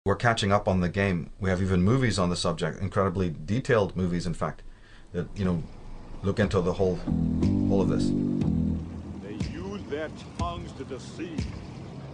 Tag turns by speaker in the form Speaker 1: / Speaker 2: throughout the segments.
Speaker 1: We're catching up on the game. We have even movies on the subject, incredibly detailed movies, in fact, that, you know, look into the whole of this.
Speaker 2: They use their tongues to deceive.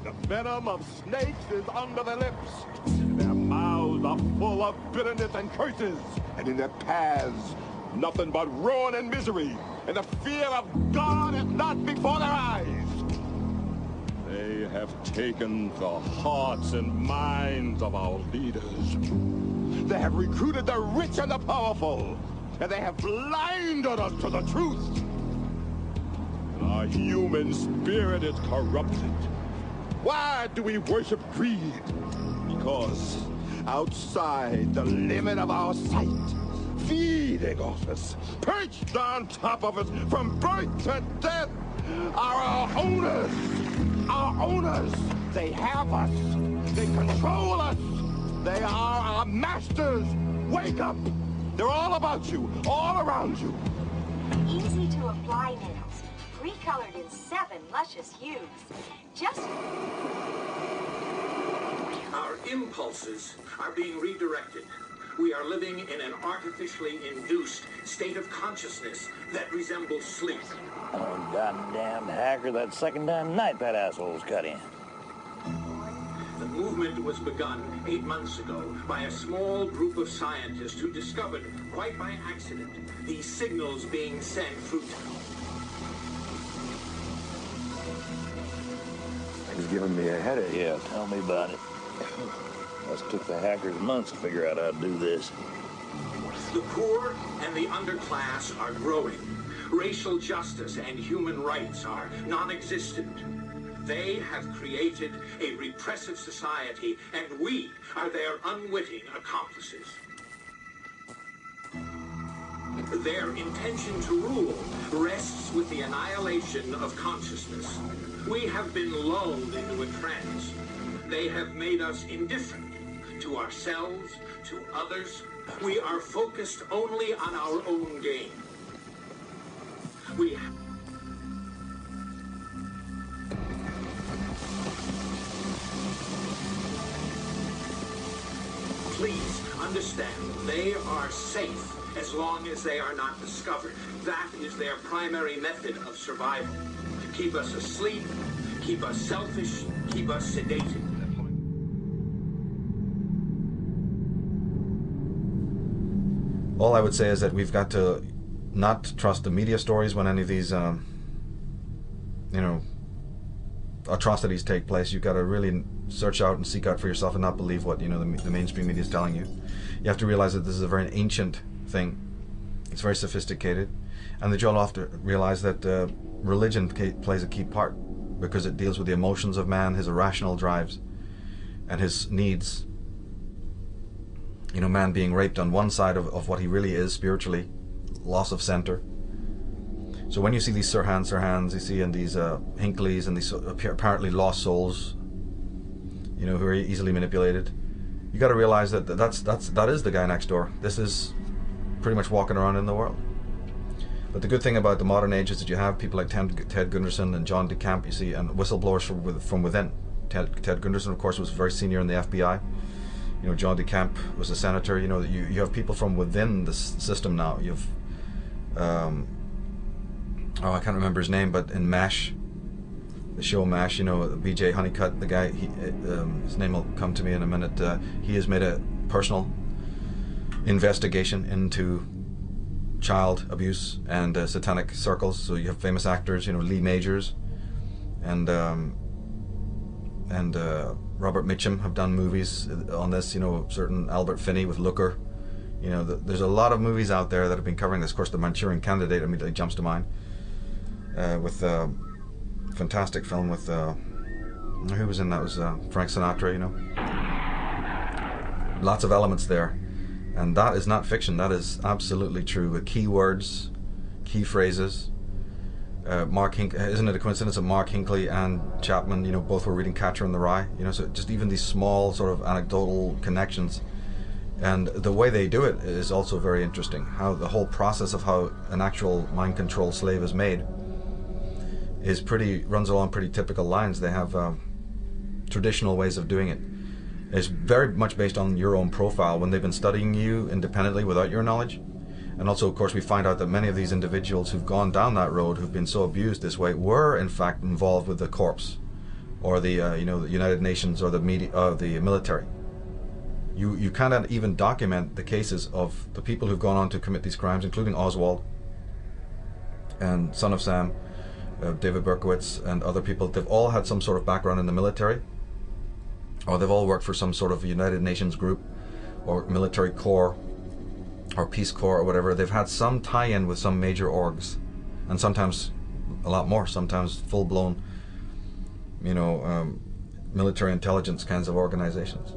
Speaker 2: The venom of snakes is under their lips. Their mouths are full of bitterness and curses. And in their paths, nothing but ruin and misery. And the fear of God is not before their eyes. They have taken the hearts and minds of our leaders. They have recruited the rich and the powerful. And they have blinded us to the truth. Our human spirit is corrupted. Why do we worship greed? Because outside the limit of our sight, feeding off us, perched on top of us from birth to death, are our owners. Our owners. They have us. They control us. They are our masters. Wake up. They're all about you, all around you.
Speaker 3: Easy to apply nails, pre-colored in 7 luscious hues. Just...
Speaker 4: Our impulses are being redirected. We are living in an artificially induced state of consciousness that resembles sleep.
Speaker 5: Oh, goddamn hacker, that second damn night that asshole's cut in.
Speaker 4: The movement was begun 8 months ago by a small group of scientists who discovered, quite by accident, these signals being sent through...
Speaker 5: He's giving me a headache. Yeah, tell me about it. Must took the hackers months to figure out how to do this.
Speaker 4: The poor and the underclass are growing. Racial justice and human rights are non-existent. They have created a repressive society, and we are their unwitting accomplices. Their intention to rule rests with the annihilation of consciousness. We have been lulled into a trance. They have made us indifferent to ourselves, to others. We are focused only on our own gain. Please understand, they are safe as long as they are not discovered. That is their primary method of survival. Keep us asleep, keep us selfish, keep us sedated.
Speaker 1: All I would say is that we've got to not trust the media stories when any of these, you know, atrocities take place. You've got to really search out and seek out for yourself and not believe what, you know, the mainstream media is telling you. You have to realize that this is a very ancient thing. It's very sophisticated, and that you'll have to realize that religion plays a key part, because it deals with the emotions of man, his irrational drives, and his needs. You know, man being raped on one side of what he really is spiritually, loss of center. So when you see these Sirhans, you see, and these Hinckleys, and these apparently lost souls, you know, who are easily manipulated, you got to realize that that is the guy next door. This is pretty much walking around in the world. But the good thing about the modern age is that you have people like Ted Gunderson and John DeCamp, you see, and whistleblowers from within. Ted Gunderson, of course, was very senior in the FBI. You know, John DeCamp was a senator. You know, you have people from within the system now. You have, oh, I can't remember his name, but in MASH, the show MASH, you know, BJ Honeycutt, the guy, his name will come to me in a minute. He has made a personal investigation into child abuse and satanic circles. So you have famous actors, you know, Lee Majors and Robert Mitchum have done movies on this, you know, certain Albert Finney with Looker. You know, there's a lot of movies out there that have been covering this. Of course, The Manchurian Candidate immediately jumps to mind, with a fantastic film with, who was in that? It was Frank Sinatra, you know. Lots of elements there. And that is not fiction, that is absolutely true, with key words, key phrases. Isn't it a coincidence that Mark Hinckley and Chapman, you know, both were reading Catcher in the Rye? You know, so just even these small sort of anecdotal connections, and the way they do it is also very interesting. How the whole process of how an actual mind control slave is made runs along pretty typical lines. They have traditional ways of doing it. is very much based on your own profile when they've been studying you independently without your knowledge. And also, of course, we find out that many of these individuals who've gone down that road, who've been so abused this way, were in fact involved with the corps, or the the United Nations, or the media, the military. You cannot even document the cases of the people who've gone on to commit these crimes, including Oswald and Son of Sam, David Berkowitz, and other people. They've all had some sort of background in the military, or they've all worked for some sort of United Nations group, or military corps, or Peace Corps, or whatever. They've had some tie-in with some major orgs, and sometimes a lot more, sometimes full-blown, military intelligence kinds of organizations.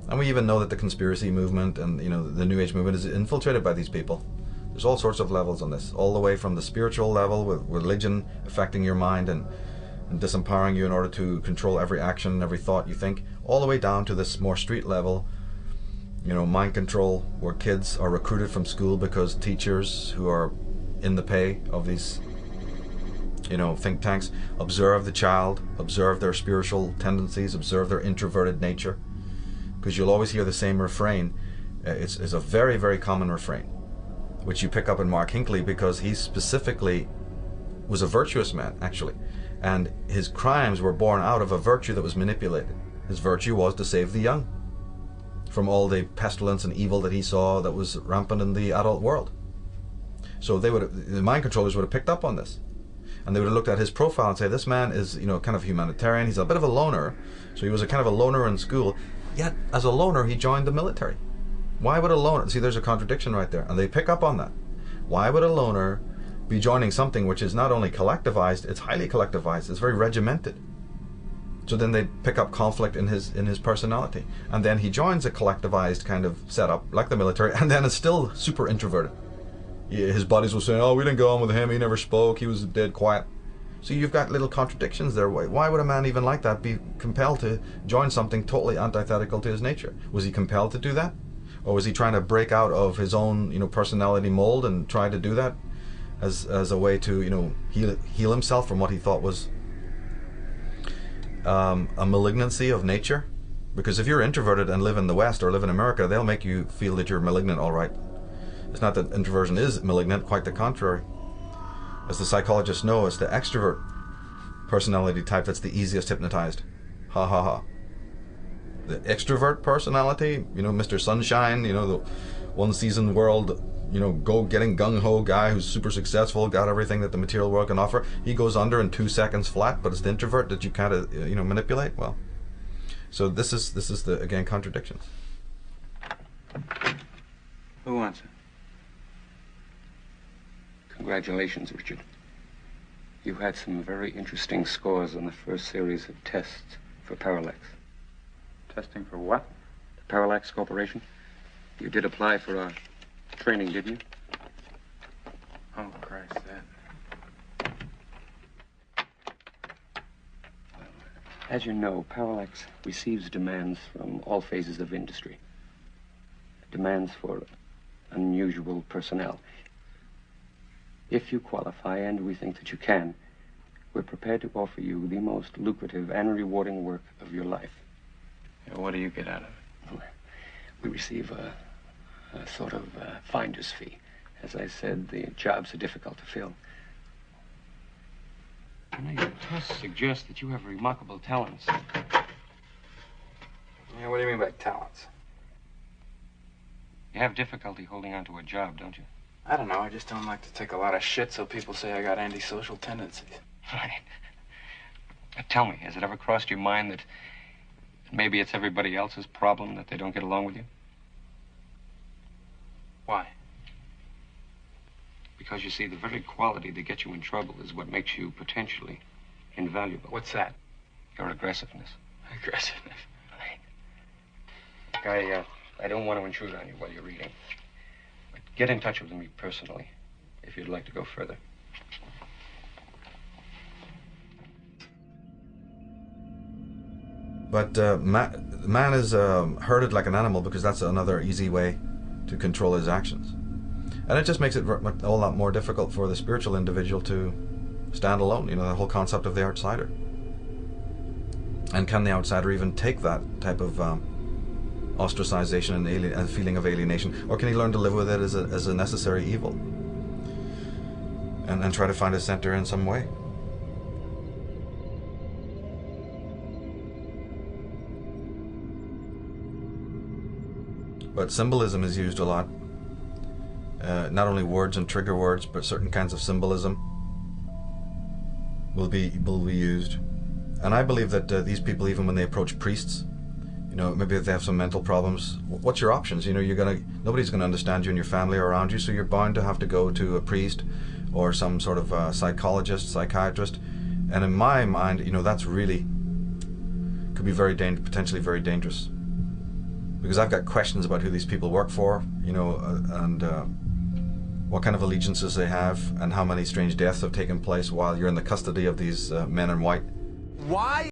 Speaker 1: And we even know that the conspiracy movement and the New Age movement is infiltrated by these people. There's all sorts of levels on this, all the way from the spiritual level, with religion affecting your mind and disempowering you in order to control every action and every thought you think, all the way down to this more street level, mind control, where kids are recruited from school because teachers who are in the pay of these think tanks observe the child, observe their spiritual tendencies, observe their introverted nature. Because you'll always hear the same refrain. It's a very, very common refrain, which you pick up in Mark Hinckley, because he specifically was a virtuous man, actually, and his crimes were born out of a virtue that was manipulated. His virtue was to save the young from all the pestilence and evil that he saw that was rampant in the adult world. So the mind controllers would have picked up on this, and they would have looked at his profile and say, this man is kind of humanitarian, he's a bit of a loner. So he was a kind of a loner in school, yet as a loner he joined the military. Why would a loner, see, there's a contradiction right there, and they pick up on that. Why would a loner be joining something which is not only collectivized, it's highly collectivized, it's very regimented? So then they pick up conflict in his personality, and then he joins a collectivized kind of setup like the military, and then is still super introverted. His buddies will say, oh, we didn't go on with him, he never spoke, he was dead quiet. So you've got little contradictions there. Why would a man even like that be compelled to join something totally antithetical to his nature? Was he compelled to do that? Or was he trying to break out of his own personality mold and try to do that as a way to heal himself from what he thought was a malignancy of nature? Because if you're introverted and live in the West or live in America, they'll make you feel that you're malignant, all right. It's not that introversion is malignant, quite the contrary. As the psychologists know, it's the extrovert personality type that's the easiest hypnotized. Ha ha ha. The extrovert personality, Mr. Sunshine, the one season world, getting gung-ho guy who's super successful, got everything that the material world can offer, he goes under in 2 seconds flat, but it's the introvert that you kind of, manipulate. Well, so this is the, again, contradictions.
Speaker 6: Who wants it? Congratulations, Richard. You had some very interesting scores on the first series of tests for Parallax.
Speaker 7: Testing for what?
Speaker 6: The Parallax Corporation. You did apply for our training, didn't you?
Speaker 7: Oh, Christ, that.
Speaker 6: As you know, Parallax receives demands from all phases of industry. Demands for unusual personnel. If you qualify, and we think that you can, we're prepared to offer you the most lucrative and rewarding work of your life.
Speaker 7: Yeah, what do you get out of it?
Speaker 6: We receive a sort of finder's fee. As I said, the jobs are difficult to fill. Your tests suggest that you have remarkable talents.
Speaker 7: Yeah, what do you mean by talents?
Speaker 6: You have difficulty holding on to a job, don't you?
Speaker 7: I don't know, I just don't like to take a lot of shit so people say I got antisocial tendencies.
Speaker 6: Right. But tell me, has it ever crossed your mind that maybe it's everybody else's problem that they don't get along with you?
Speaker 7: Why?
Speaker 6: Because you see, the very quality that gets you in trouble is what makes you potentially invaluable.
Speaker 7: What's that?
Speaker 6: Your aggressiveness.
Speaker 7: Aggressiveness?
Speaker 6: Right. I don't want to intrude on you while you're reading. But get in touch with me personally if you'd like to go further.
Speaker 1: But man is herded like an animal because that's another easy way to control his actions. And it just makes it a whole lot more difficult for the spiritual individual to stand alone, the whole concept of the outsider. And can the outsider even take that type of ostracization and a feeling of alienation, or can he learn to live with it as a necessary evil, and try to find a center in some way? But symbolism is used a lot. Not only words and trigger words, but certain kinds of symbolism will be used. And I believe that these people, even when they approach priests, you know, maybe if they have some mental problems, what's your options? You know, nobody's gonna understand you and your family are around you, so you're bound to have to go to a priest or some sort of psychologist, psychiatrist. And in my mind, you know, that's really could be potentially very dangerous. Because I've got questions about who these people work for, you know, and what kind of allegiances they have, and how many strange deaths have taken place while you're in the custody of these men in white.
Speaker 8: Why